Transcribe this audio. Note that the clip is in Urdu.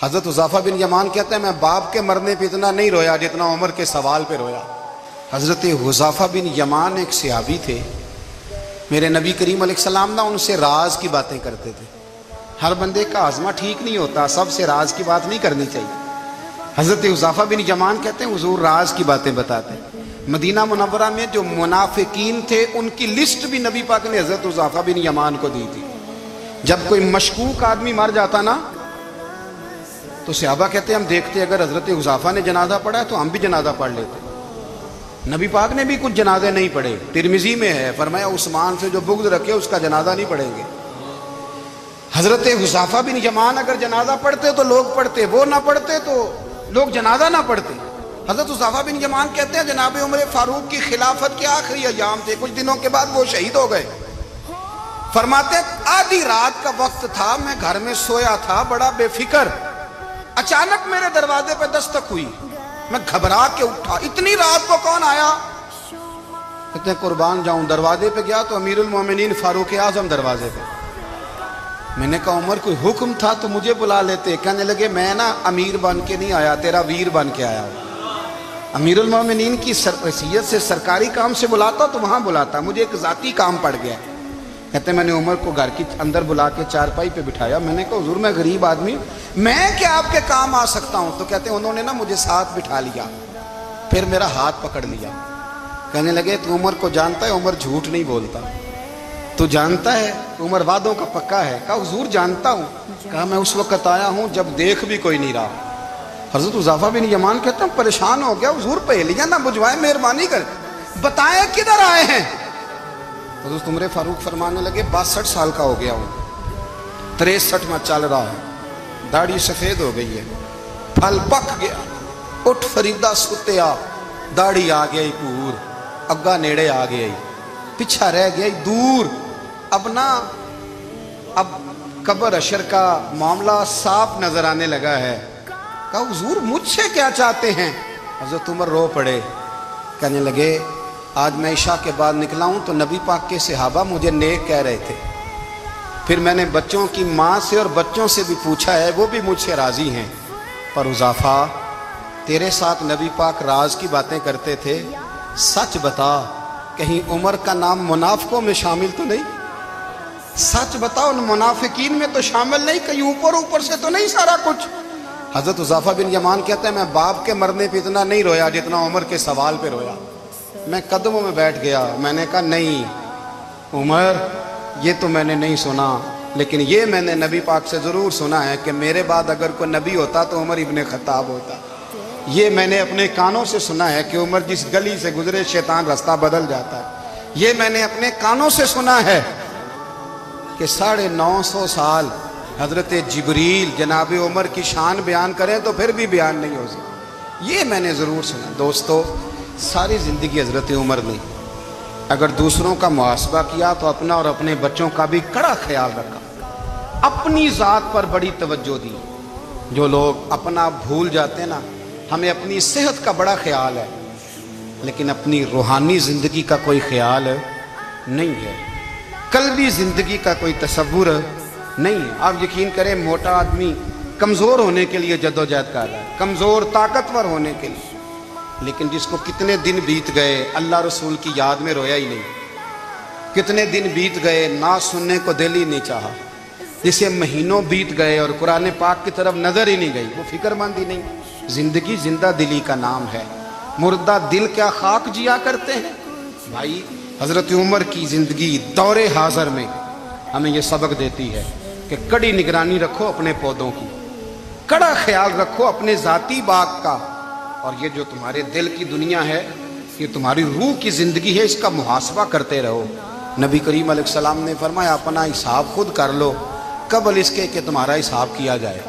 حضرت حذیفہ بن یمان کہتے ہیں میں باپ کے مرنے پہ اتنا نہیں رویا جتنا عمر کے سوال پہ رویا۔ حضرت حذیفہ بن یمان ایک صحابی تھے، میرے نبی کریم علیہ السلام ان سے راز کی باتیں کرتے تھے۔ ہر بندے کا ہاضمہ ٹھیک نہیں ہوتا، سب سے راز کی بات نہیں کرنی چاہیے۔ حضرت حذیفہ بن یمان کہتے ہیں حضور راز کی باتیں بتاتے ہیں۔ مدینہ منورہ میں جو منافقین تھے ان کی لسٹ بھی نبی پاک نے حضرت حذیفہ بن یمان کو دی تھی۔ جب کوئی مشکوک آدمی مر جاتا نا تو صحابہ کہتے ہیں ہم دیکھتے اگر حضرت حذیفہ نے جنازہ پڑھا ہے تو ہم بھی جنازہ پڑھ لیتے۔ نبی پاک نے بھی کچھ جنازے نہیں پڑھے، ترمذی میں ہے، فرمایا عثمان سے جو بغض رکھے اس کا جنازہ نہیں پڑھیں گے۔ حضرت حذیفہ بن یمان اگر جنازہ پڑھتے تو لوگ پڑھتے، وہ نہ پڑھتے تو لوگ جنازہ نہ پڑھتے۔ حضرت حذیفہ بن یمان کہتے ہیں جناب عمر فاروق کی خلافت کے آخری ایام تھے، کچھ دنوں کے بعد وہ شہید ہو گئے۔ فرماتے آدھی رات کا وقت تھا، میں گھر میں سویا تھا بڑا بے فکر، اچانک میرے دروازے پہ دستک ہوئی، میں گھبرا کے اٹھا، اتنی رات کو کون آیا؟ کہتے ہیں قربان جاؤں، دروازے پہ گیا تو امیر المومنین فاروق اعظم دروازے پہ۔ میں نے کہا عمر کوئی حکم تھا تو مجھے بلا لیتے۔ کہنے لگے میں نا امیر بن کے نہیں آیا، تیرا ویر بن کے آیا ہوں۔ امیر المومنین کی حیثیت سے سرکاری کام سے بلاتا تو وہاں بلاتا، مجھے ایک ذاتی کام پڑ گیا۔ کہتے ہیں میں نے عمر کو گھر کی اندر بلا کے چارپائی پہ بٹھایا، میں نے کہا حضور میں غریب آدمی، میں کیا آپ کے کام آ سکتا ہوں؟ تو کہتے ہیں انہوں نے نا مجھے ساتھ بٹھا لیا، پھر میرا ہاتھ پکڑ لیا، کہنے لگے تو عمر کو جانتا ہے؟ عمر جھوٹ نہیں بولتا۔ تو جانتا ہے؟ عمر وعدوں کا پکا ہے۔ کہا حضور جانتا ہوں۔ کہا میں اس وقت آیا ہوں جب دیکھ بھی کوئی نہیں رہا۔ حضرت حذیفہ بن یمان کہتے ہیں پریشان ہو گیا، حضور پہلیاں نہ بجھوائے، مہربانی کر بتائیں کدھر آئے ہیں؟ حضرت عمر فاروق فرمانے لگے 62 سال کا ہو گیا ہوں، 63 میں چل رہا ہے، داڑھی سفید ہو گئی ہے، پھل پک گیا، اٹھ فریدہ ستیا، داڑھی آ گئی پور، اگا نیڑے آ گئی، پیچھا رہ گئی دور، اب قبر اشر کا معاملہ صاف نظر آنے لگا ہے۔ کہا حضور مجھ سے کیا چاہتے ہیں؟ حضرت عمر رو پڑے، کہنے لگے آج میں عشاء کے بعد نکلا ہوں تو نبی پاک کے صحابہ مجھے نیک کہہ رہے تھے، پھر میں نے بچوں کی ماں سے اور بچوں سے بھی پوچھا ہے، وہ بھی مجھ سے راضی ہیں، پر حذیفہ تیرے ساتھ نبی پاک راز کی باتیں کرتے تھے، سچ بتا کہیں عمر کا نام منافقوں میں شامل تو نہیں؟ سچ بتا ان منافقین میں تو شامل نہیں، کہیں اوپر سے تو نہیں سارا کچھ؟ حضرت حذیفہ بن یمان کہتے ہیں میں باپ کے مرنے پہ اتنا نہیں رویا جتنا عمر کے سوال پہ رویا۔ میں قدموں میں بیٹھ گیا، میں نے کہا نہیں عمر یہ تو میں نے نہیں سنا، لیکن یہ میں نے نبی پاک سے ضرور سنا ہے کہ میرے بعد اگر کوئی نبی ہوتا تو عمر ابن خطاب ہوتا۔ یہ میں نے اپنے کانوں سے سنا ہے کہ عمر جس گلی سے گزرے شیطان رستہ بدل جاتا ہے۔ یہ میں نے اپنے کانوں سے سنا ہے کہ 950 سال حضرت جبریل جناب عمر کی شان بیان کریں تو پھر بھی بیان نہیں ہو سکتا۔ یہ میں نے ضرور سنا۔ دوستو ساری زندگی حضرت عمر نے اگر دوسروں کا محاسبہ کیا تو اپنا اور اپنے بچوں کا بھی کڑا خیال رکھا، اپنی ذات پر بڑی توجہ دی۔ جو لوگ اپنا بھول جاتے نا، ہمیں اپنی صحت کا بڑا خیال ہے لیکن اپنی روحانی زندگی کا کوئی خیال نہیں ہے، قلبی زندگی کا کوئی تصور نہیں ہے۔ آپ یقین کریں موٹا آدمی کمزور ہونے کے لیے جدوجہد کر رہا ہے، کمزور طاقتور ہونے کے لیے، لیکن جس کو کتنے دن بیت گئے اللہ رسول کی یاد میں رویا ہی نہیں، کتنے دن بیت گئے نعت سننے کو دل ہی نہیں چاہا، جسے مہینوں بیت گئے اور قرآن پاک کی طرف نظر ہی نہیں گئی، وہ فکر مند ہی نہیں۔ زندگی زندہ دلی کا نام ہے، مردہ دل کیا خاک جیا کرتے ہیں؟ بھائی حضرت عمر کی زندگی دور حاضر میں ہمیں یہ سبق دیتی ہے کہ کڑی نگرانی رکھو اپنے پودوں کی، کڑا خیال رکھو اپنے ذاتی باغ کا، اور یہ جو تمہارے دل کی دنیا ہے، یہ تمہاری روح کی زندگی ہے، اس کا محاسبہ کرتے رہو۔ نبی کریم علیہ السلام نے فرمایا اپنا حساب خود کر لو قبل اس کے کہ تمہارا حساب کیا جائے۔